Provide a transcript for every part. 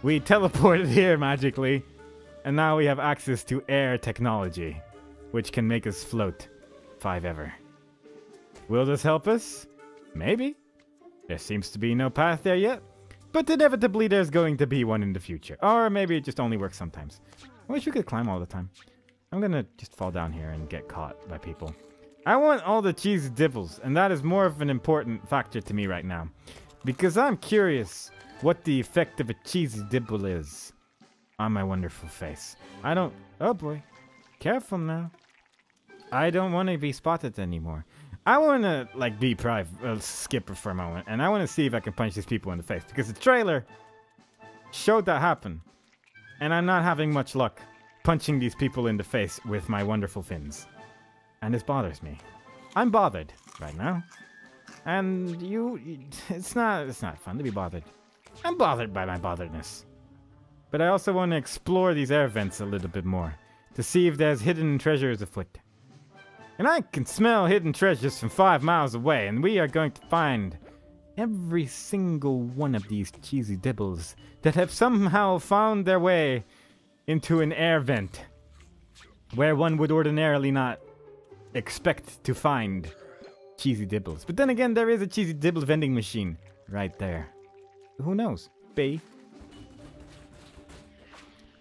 We teleported here magically, and now we have access to air technology, which can make us float 5 ever. Will this help us? Maybe. There seems to be no path there yet, but inevitably there's going to be one in the future. Or maybe it just only works sometimes. I wish we could climb all the time. I'm gonna just fall down here and get caught by people. I want all the cheesy dibbles, and that is more of an important factor to me right now. Because I'm curious what the effect of a cheesy dibble is on my wonderful face. I don't... Oh boy. Careful now. I don't want to be spotted anymore. I want to, like, be skipper for a moment, and I want to see if I can punch these people in the face. Because the trailer showed that happen. And I'm not having much luck punching these people in the face with my wonderful fins. And this bothers me. I'm bothered right now. And it's not fun to be bothered. I'm bothered by my botheredness. But I also want to explore these air vents a little bit more. To see if there's hidden treasures afoot. And I can smell hidden treasures from 5 miles away. And we are going to find every single one of these cheesy dibbles that have somehow found their way into an air vent. Where one would ordinarily not expect to find cheesy dibbles. But then again, there is a cheesy dibble vending machine right there. Who knows? B.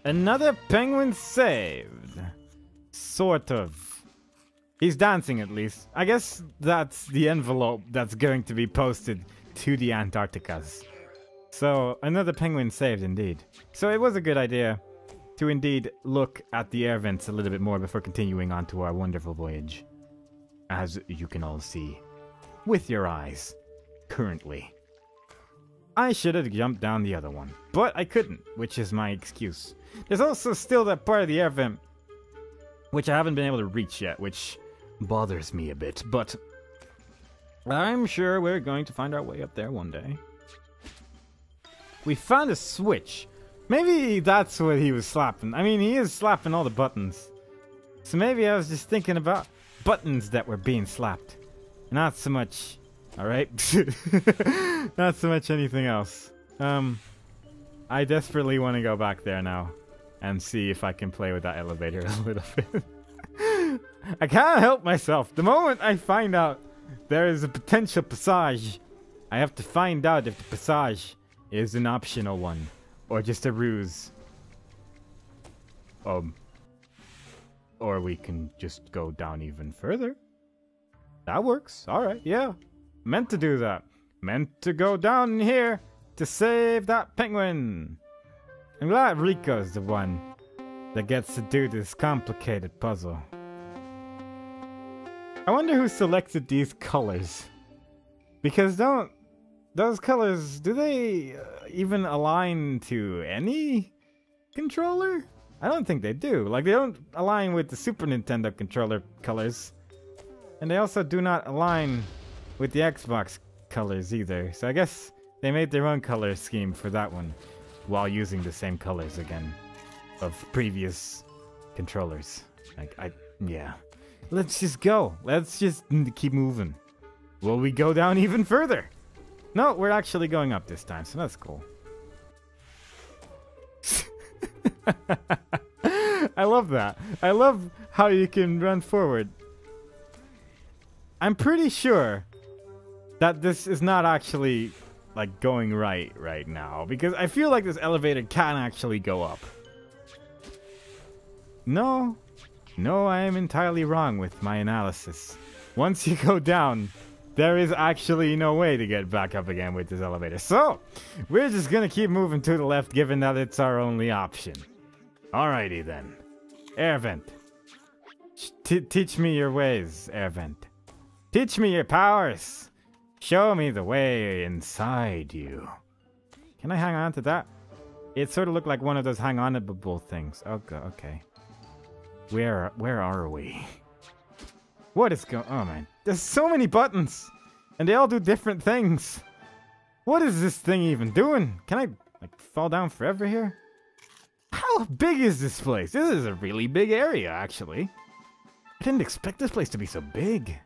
Another penguin saved. Sort of. He's dancing at least. I guess that's the envelope that's going to be posted to the Antarcticas. So, another penguin saved indeed. So it was a good idea to indeed look at the air vents a little bit more before continuing on to our wonderful voyage. As you can all see with your eyes currently. I should have jumped down the other one, but I couldn't, which is my excuse. There's also still that part of the air vent which I haven't been able to reach yet, which bothers me a bit, but I'm sure we're going to find our way up there one day. We found a switch. Maybe that's what he was slapping. I mean, he is slapping all the buttons. So maybe I was just thinking about buttons that were being slapped. Not so much... Alright? Not so much anything else. I desperately want to go back there now. And see if I can play with that elevator a little bit. I can't help myself. The moment I find out there is a potential passage, I have to find out if the passage is an optional one. Or just a ruse. Or we can just go down even further. That works. Alright, yeah. Meant to do that. Meant to go down here to save that penguin. I'm glad Rico's the one that gets to do this complicated puzzle. I wonder who selected these colors. Because those colors, do they even align to any controller? I don't think they do. Like, they don't align with the Super Nintendo controller colors. And they also do not align with the Xbox colors either. So I guess they made their own color scheme for that one while using the same colors again of previous controllers. Yeah. Let's just go. Let's just keep moving. Will we go down even further? No, we're actually going up this time, so that's cool. I love that. I love how you can run forward. I'm pretty sure that this is not actually like going right now, because I feel like this elevator can actually go up. No, I am entirely wrong with my analysis. Once you go down, there is actually no way to get back up again with this elevator. So, we're just gonna keep moving to the left, given that it's our only option. Alrighty then. Air vent. Teach me your ways, air vent. Teach me your powers. Show me the way inside you. Can I hang on to that? It sort of looked like one of those hang-on-able things. Okay. Where are we? What is going... Oh, man. There's so many buttons. And they all do different things. What is this thing even doing? Can I, like, fall down forever here? How big is this place? This is a really big area, actually. I didn't expect this place to be so big.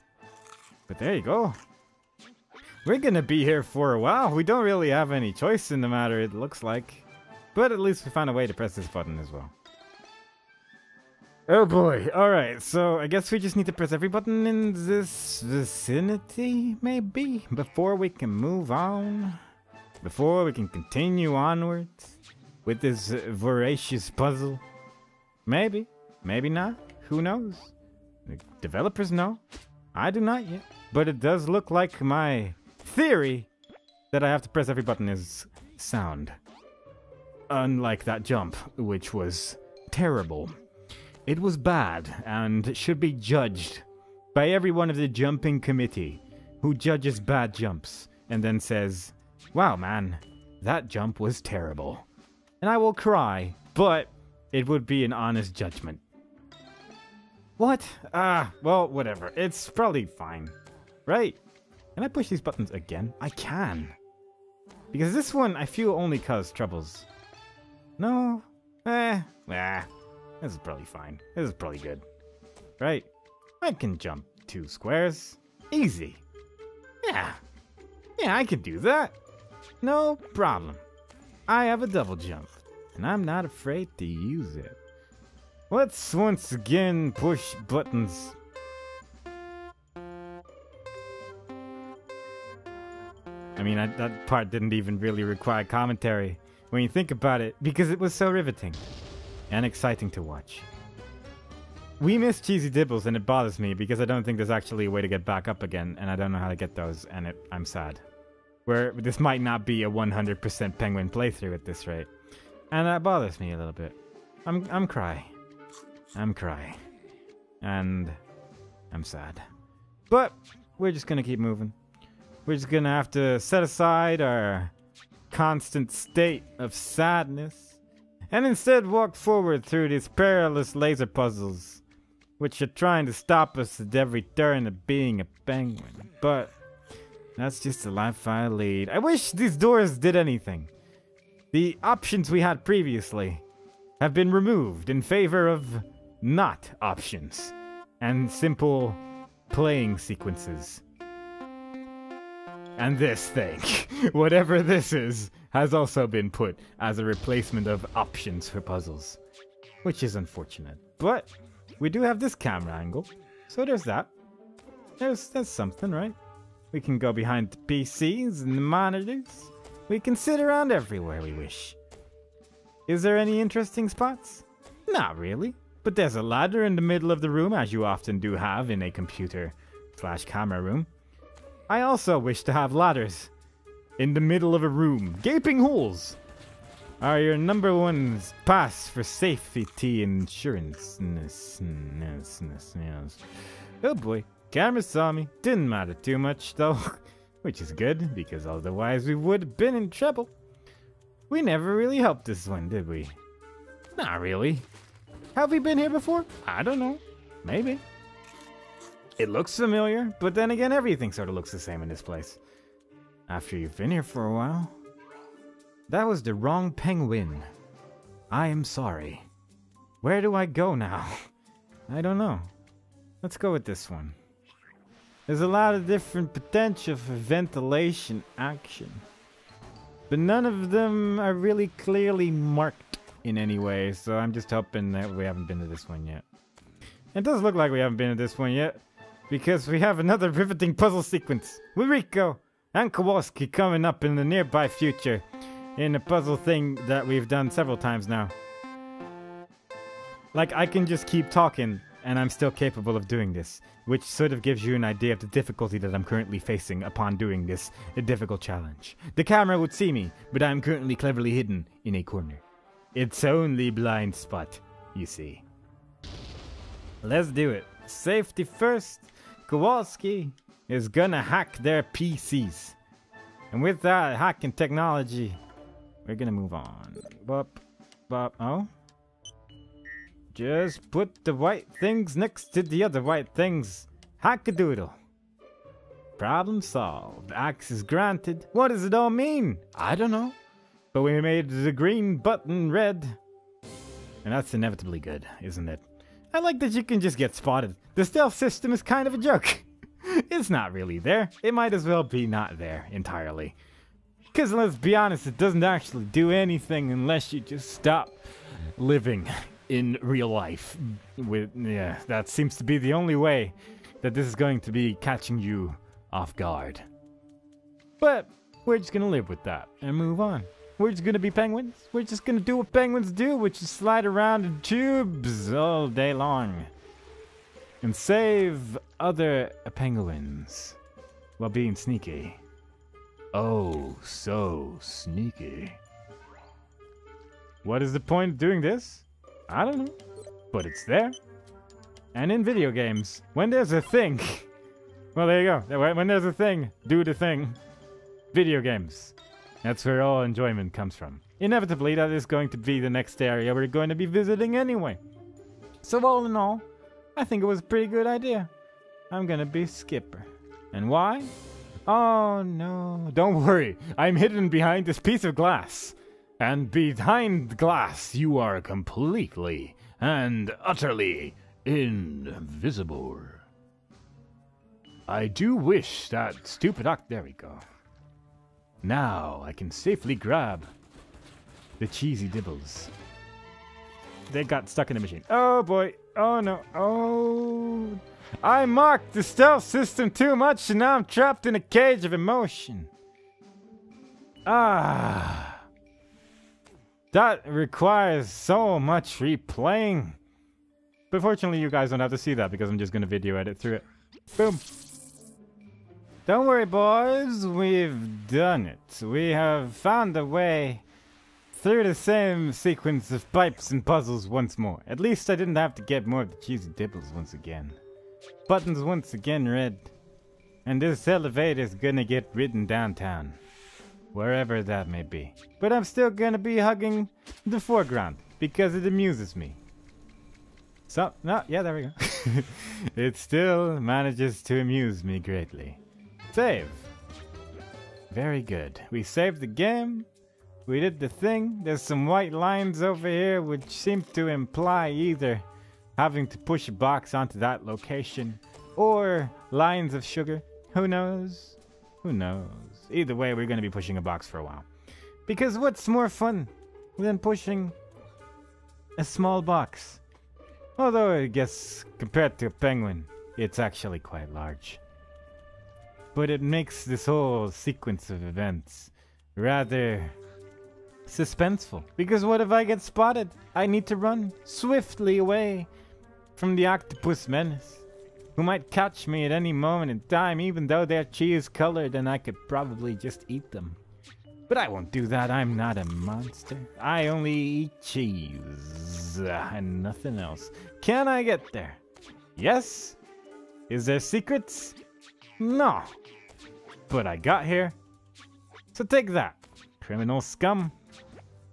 But there you go. We're gonna be here for a while. We don't really have any choice in the matter, it looks like. But at least we found a way to press this button as well. Oh boy, alright, so I guess we just need to press every button in this vicinity, maybe? Before we can move on? Before we can continue onwards with this voracious puzzle? Maybe, maybe not, who knows? The developers know, I do not yet. But it does look like my theory that I have to press every button is sound. Unlike that jump, which was terrible. It was bad, and should be judged by everyone of the jumping committee, who judges bad jumps, and then says, wow man, that jump was terrible. And I will cry, but it would be an honest judgment. What? Well, whatever. It's probably fine. Right? Can I push these buttons again? I can. Because this one, I feel only cause troubles. No? This is probably fine. This is probably good. Right? I can jump 2 squares. Easy. Yeah, I can do that. No problem. I have a double jump, and I'm not afraid to use it. Let's once again push buttons. I mean, that part didn't even really require commentary when you think about it, because it was so riveting and exciting to watch. We miss cheesy dibbles, and it bothers me because I don't think there's actually a way to get back up again, and I don't know how to get those, and I'm sad. Where this might not be a 100% Penguin playthrough at this rate, and that bothers me a little bit. I'm cry, and I'm sad. But we're just gonna keep moving. We're just gonna have to set aside our constant state of sadness and instead walk forward through these perilous laser puzzles, which are trying to stop us at every turn of being a penguin. But that's just the life I lead. I wish these doors did anything. The options we had previously have been removed in favor of not options and simple playing sequences. And this thing, whatever this is, has also been put as a replacement of options for puzzles, which is unfortunate. But we do have this camera angle, so there's that. There's something, right? We can go behind the PCs and the monitors. We can sit around everywhere we wish. Is there any interesting spots? Not really, but there's a ladder in the middle of the room, as you often do have in a computer/camera room. I also wish to have ladders in the middle of a room. Gaping holes are your number one pass for safety insurance. Oh boy, camera saw me. Didn't matter too much though, which is good because otherwise we would have been in trouble. We never really helped this one, did we? Not really. Have we been here before? I don't know. Maybe. It looks familiar, but then again, everything sort of looks the same in this place. After you've been here for a while. That was the wrong penguin. I am sorry. Where do I go now? I don't know. Let's go with this one. There's a lot of different potential for ventilation action, but none of them are really clearly marked in any way, so I'm just hoping that we haven't been to this one yet. It does look like we haven't been to this one yet, because we have another riveting puzzle sequence with Rico and Kowalski coming up in the nearby future in a puzzle thing that we've done several times now. Like, I can just keep talking and I'm still capable of doing this, which sort of gives you an idea of the difficulty that I'm currently facing upon doing this difficult challenge. The camera would see me, but I'm currently cleverly hidden in a corner. Its only blind spot, you see. Let's do it. Safety first. Kowalski is gonna hack their PCs. And with that hacking technology, we're gonna move on. Bop, bop, oh. Just put the white things next to the other white things. Hack-a-doodle. Problem solved. Access granted. What does it all mean? I don't know. But we made the green button red. And that's inevitably good, isn't it? I like that you can just get spotted. The stealth system is kind of a joke. It's not really there. It might as well be not there entirely. Because let's be honest, it doesn't actually do anything unless you just stop living in real life. Yeah, that seems to be the only way that this is going to be catching you off guard. But we're just gonna live with that and move on. We're just gonna be penguins. We're just gonna do what penguins do, which is slide around in tubes all day long and save other penguins while being sneaky. Oh, so sneaky. What is the point of doing this? I don't know, but it's there. And in video games, when there's a thing, well, there you go. When there's a thing, do the thing. Video games. That's where all enjoyment comes from. Inevitably, that is going to be the next area we're going to be visiting anyway. So all in all, I think it was a pretty good idea. I'm gonna be Skipper. And why? Oh no, don't worry. I'm hidden behind this piece of glass. And behind the glass, you are completely and utterly invisible. I do wish that stupid there we go. Now I can safely grab the cheesy dibbles. They got stuck in the machine. Oh boy. Oh no. Oh. I mocked the stealth system too much and now I'm trapped in a cage of emotion. Ah. That requires so much replaying. But fortunately you guys don't have to see that because I'm just going to video edit through it. Boom. Don't worry, boys. We've done it. We have found a way through the same sequence of pipes and puzzles once more. At least I didn't have to get more of the cheesy dibbles once again. Buttons once again red. And this elevator's gonna get ridden downtown. Wherever that may be. But I'm still gonna be hugging the foreground because it amuses me. So, no, yeah, there we go. It still manages to amuse me greatly. Save. Very good. We saved the game. We did the thing. There's some white lines over here which seem to imply either having to push a box onto that location or lines of sugar. Who knows? Who knows? Either way, we're going to be pushing a box for a while. Because what's more fun than pushing a small box? Although I guess compared to a penguin, it's actually quite large. But it makes this whole sequence of events rather suspenseful. Because what if I get spotted? I need to run swiftly away from the octopus menace, who might catch me at any moment in time, even though they're cheese colored and I could probably just eat them. But I won't do that. I'm not a monster. I only eat cheese and nothing else. Can I get there? Yes? Is there secrets? No. But I got here. So take that, criminal scum.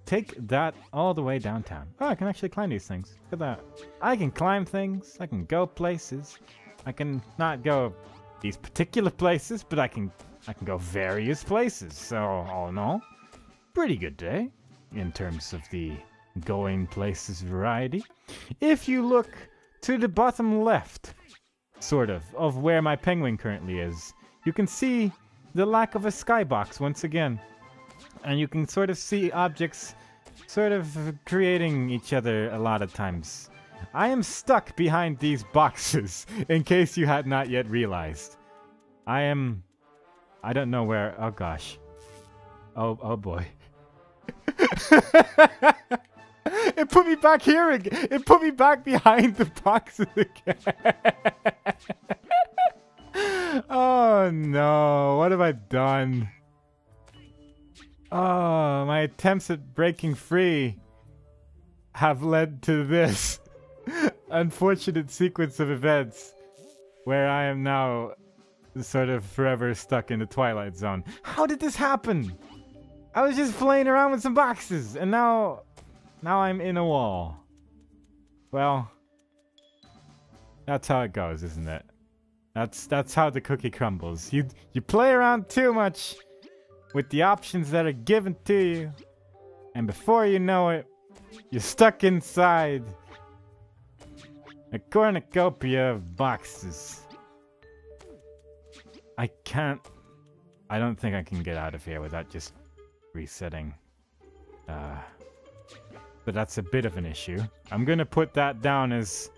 Take that all the way downtown. Oh, I can actually climb these things. Look at that. I can climb things. I can go places. I can not go these particular places, but I can go various places. So all in all, pretty good day in terms of the going places variety. If you look to the bottom left, sort of where my penguin currently is, you can see the lack of a skybox once again. And you can sort of see objects sort of creating each other a lot of times. I am stuck behind these boxes, in case you had not yet realized. I don't know where. Oh gosh. Oh boy. It put me back here again. It put me back behind the boxes again. Oh no, what have I done? Oh, my attempts at breaking free have led to this unfortunate sequence of events where I am now sort of forever stuck in the Twilight Zone. How did this happen? I was just playing around with some boxes and now I'm in a wall. Well, that's how it goes, isn't it? That's how the cookie crumbles. You play around too much with the options that are given to you, and before you know it, you're stuck inside a cornucopia of boxes. I don't think I can get out of here without just resetting. But that's a bit of an issue. I'm gonna put that down as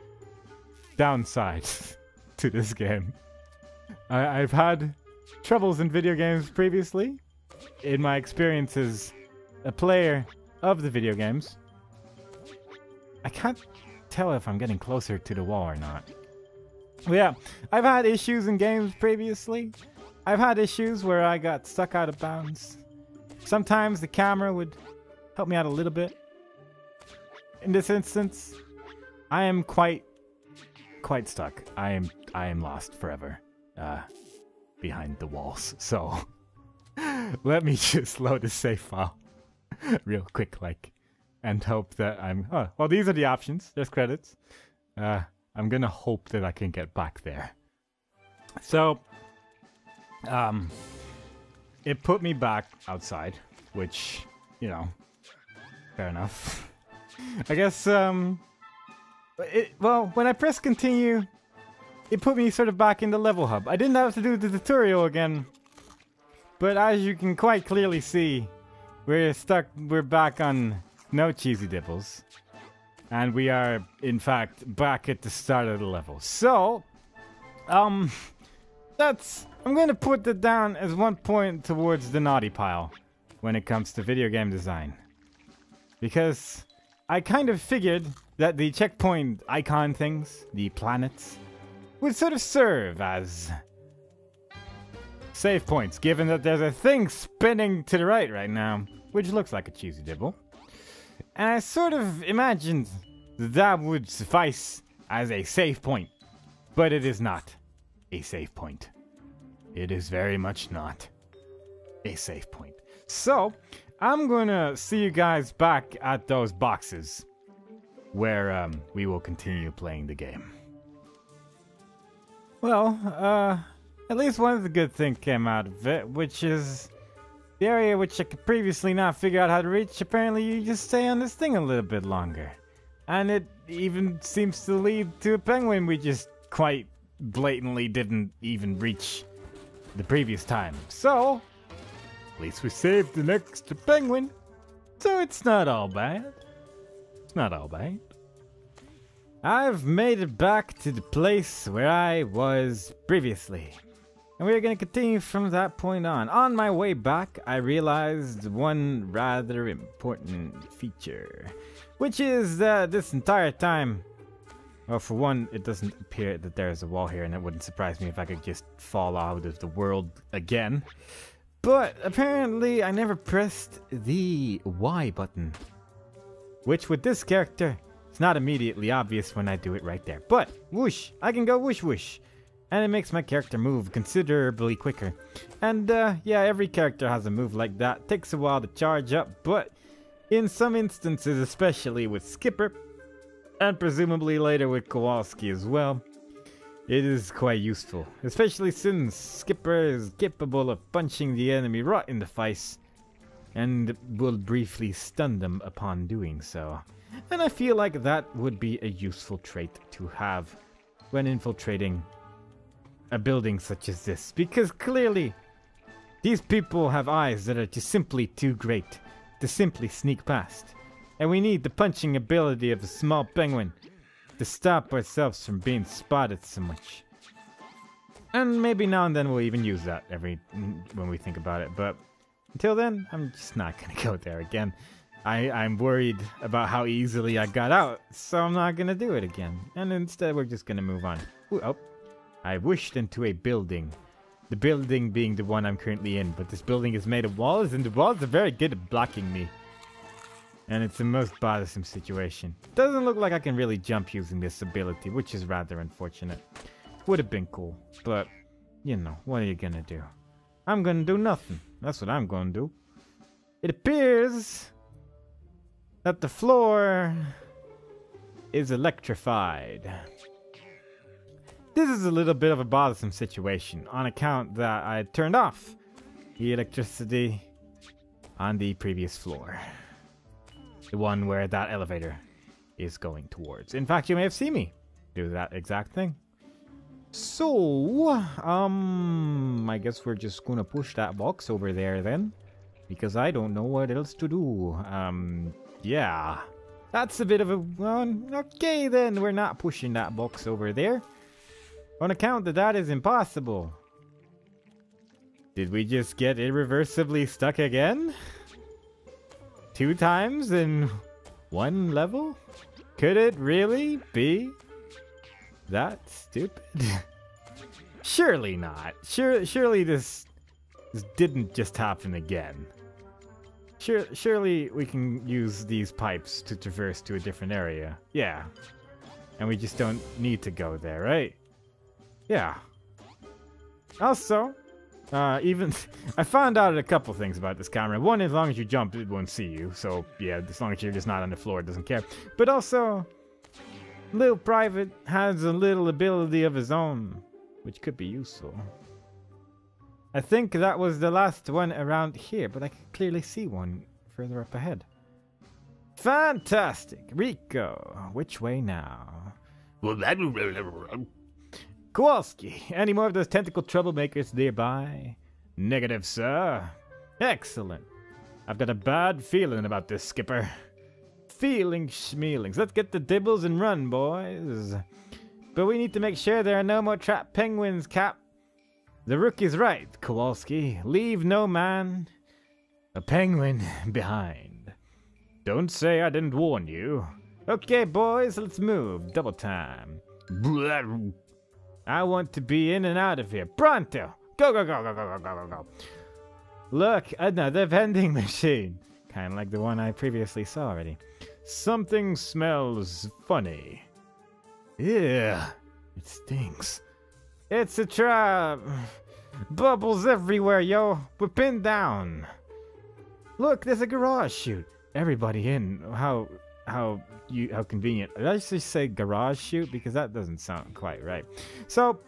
downside to this game. I've had troubles in video games previously. In my experience as a player of the video games, I can't tell if I'm getting closer to the wall or not. Well, yeah, I've had issues in games previously. I've had issues where I got stuck out of bounds. Sometimes the camera would help me out a little bit. In this instance, I am quite stuck. I am lost forever behind the walls. So let me just load a save file real quick, and hope that I'm... Oh, well, these are the options. There's credits. I'm gonna hope that I can get back there. So, it put me back outside, which, you know, fair enough. I guess, well, when I press continue, it put me sort of back in the level hub. I didn't have to do the tutorial again, but as you can quite clearly see, we're back on no cheesy dibbles. And we are, in fact, back at the start of the level. So, I'm going to put that down as one point towards the naughty pile when it comes to video game design. Because I kind of figured that the checkpoint icon things, the planets, would sort of serve as save points, given that there's a thing spinning to the right now, which looks like a cheesy dibble. And I sort of imagined that would suffice as a save point. But it is not a save point. It is very much not a save point. So, I'm gonna see you guys back at those boxes where we will continue playing the game. Well, at least one of the good things came out of it, which is the area which I could previously not figure out how to reach. Apparently you just stay on this thing a little bit longer. And it even seems to lead to a penguin we just quite blatantly didn't even reach the previous time. So, at least we saved the next penguin. So it's not all bad. It's not all bad. I've made it back to the place where I was previously. And we're going to continue from that point on. On my way back, I realized one rather important feature. Which is that this entire time, well, for one, it doesn't appear that there's a wall here, and it wouldn't surprise me if I could just fall out of the world again. But apparently, I never pressed the Y button. Which, with this character, it's not immediately obvious when I do it right there. But, whoosh, I can go whoosh whoosh. And it makes my character move considerably quicker. And, yeah, every character has a move like that. Takes a while to charge up, but in some instances, especially with Skipper, and presumably later with Kowalski as well, it is quite useful. Especially since Skipper is capable of punching the enemy right in the face, and will briefly stun them upon doing so. And I feel like that would be a useful trait to have when infiltrating a building such as this, because clearly these people have eyes that are just simply too great to simply sneak past, and we need the punching ability of a small penguin to stop ourselves from being spotted so much. And maybe now and then we'll even use that when we think about it, but until then, I'm just not gonna go there again. I'm worried about how easily I got out, so I'm not gonna do it again, and instead we're just gonna move on. Ooh, oh. I wished into a building. The building being the one I'm currently in, but this building is made of walls, and the walls are very good at blocking me. And it's the most bothersome situation. Doesn't look like I can really jump using this ability, which is rather unfortunate. Would have been cool, but, you know, what are you gonna do? I'm gonna do nothing. That's what I'm gonna do. It appears that the floor is electrified. This is a little bit of a bothersome situation on account that I turned off the electricity on the previous floor. The one where that elevator is going towards. In fact, you may have seen me do that exact thing. So, I guess we're just gonna push that box over there then. Because I don't know what else to do. Yeah. That's a bit of a... Well, okay then, we're not pushing that box over there. On account that is impossible. Did we just get irreversibly stuck again? 2 times in 1 level? Could it really be that stupid? Surely not. Surely this didn't just happen again. Surely we can use these pipes to traverse to a different area. Yeah. And we just don't need to go there, right? Yeah. Also, even I found out a couple things about this camera. One, as long as you jump, it won't see you. So yeah, as long as you're just not on the floor, it doesn't care. But also, Little Private has a little ability of his own, which could be useful. I think that was the last one around here, but I can clearly see one further up ahead. Fantastic! Rico, which way now? Kowalski, any more of those tentacle troublemakers nearby? Negative, sir. Excellent. I've got a bad feeling about this, Skipper. Feeling schmeelings. Let's get the dibbles and run, boys. But we need to make sure there are no more trapped penguins, Cap. The rookie's right, Kowalski. Leave no man, a penguin, behind. Don't say I didn't warn you. Okay, boys, let's move. Double time. I want to be in and out of here. Pronto! Go, go, go, go, go, go, go, go. Look, another vending machine. Kind of like the one I previously saw already. Something smells funny. Yeah, it stinks. It's a trap. Bubbles everywhere, yo. We're pinned down. Look, there's a garage chute. Everybody in. How convenient. Did I just say garage chute? Because that doesn't sound quite right. So,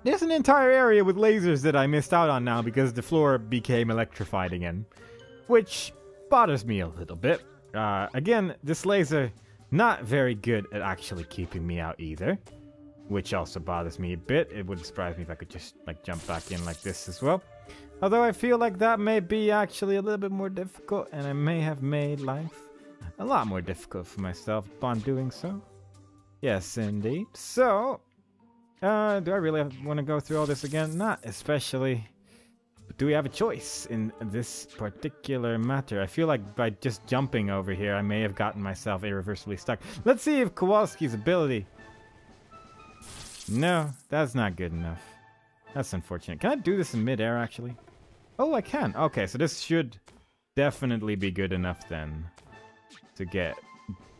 there's an entire area with lasers that I missed out on now because the floor became electrified again. Which bothers me a little bit. Again, this laser, not very good at actually keeping me out either. Which also bothers me a bit. It wouldn't surprise me if I could just like jump back in like this as well. Although I feel like that may be actually a little bit more difficult, and I may have made life a lot more difficult for myself upon doing so. Yes, indeed. So, do I really want to go through all this again? Not especially. But do we have a choice in this particular matter? I feel like by just jumping over here, I may have gotten myself irreversibly stuck. Let's see if Kowalski's ability... No, that's not good enough. That's unfortunate. Can I do this in midair, actually? Oh, I can. Okay, so this should definitely be good enough then to get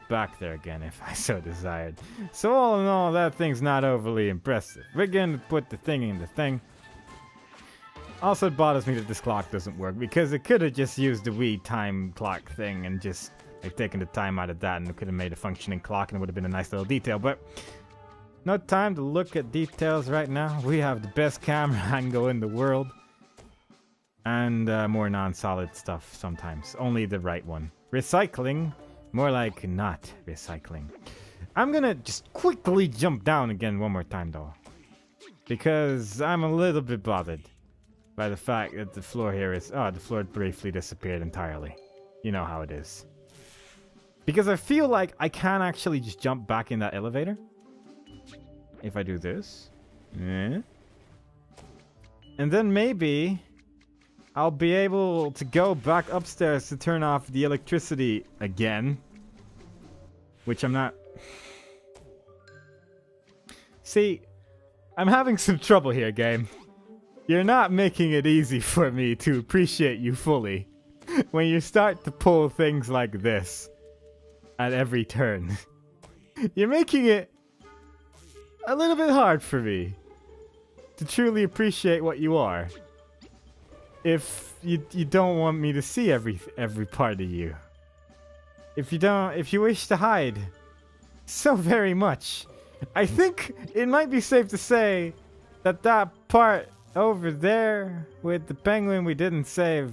back there again if I so desired. So all in all, that thing's not overly impressive. We're going to put the thing in the thing. Also, it bothers me that this clock doesn't work because it could have just used the Wii time clock thing and just like taken the time out of that, and it could have made a functioning clock, and it would have been a nice little detail. But no time to look at details right now. We have the best camera angle in the world. And more non-solid stuff sometimes. Only the right one. Recycling, more like not recycling. I'm gonna just quickly jump down again one more time though. Because I'm a little bit bothered by the fact that the floor here is... Oh, the floor briefly disappeared entirely. You know how it is. Because I feel like I can actually just jump back in that elevator. If I do this. And then maybe I'll be able to go back upstairs to turn off the electricity again. Which I'm not... See, I'm having some trouble here, game. You're not making it easy for me to appreciate you fully when you start to pull things like this at every turn. You're making it a little bit hard for me to truly appreciate what you are. If you don't want me to see every part of you. If you wish to hide so very much. I think it might be safe to say that that part over there with the penguin we didn't save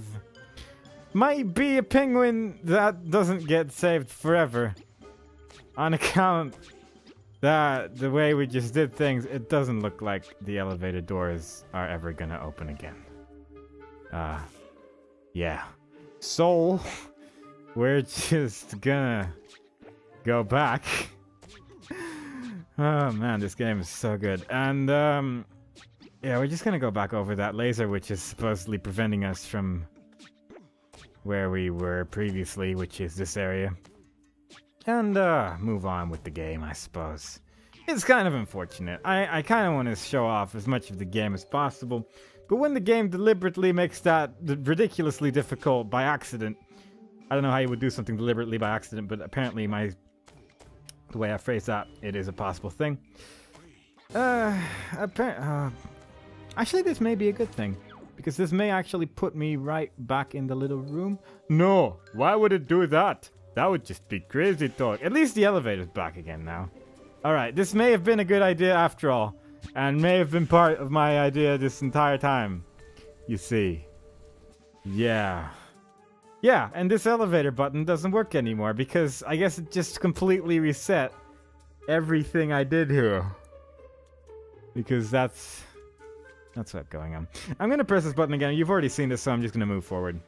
might be a penguin that doesn't get saved forever. On account that the way we just did things, it doesn't look like the elevator doors are ever gonna open again. Yeah. Soul, we're just gonna go back. Oh man, this game is so good. And yeah, we're just gonna go back over that laser, which is supposedly preventing us from where we were previously, which is this area. And move on with the game, I suppose. It's kind of unfortunate. I kind of want to show off as much of the game as possible, but when the game deliberately makes that ridiculously difficult by accident, I don't know how you would do something deliberately by accident, but apparently the way I phrase that, it is a possible thing. Actually, this may be a good thing, because this may actually put me right back in the little room. No, why would it do that? That would just be crazy talk. At least the elevator's back again now. Alright, this may have been a good idea after all, and may have been part of my idea this entire time. You see. Yeah. Yeah, and this elevator button doesn't work anymore, because I guess it just completely reset everything I did here. Because that's what's going on. I'm gonna press this button again. You've already seen this, so I'm just gonna move forward.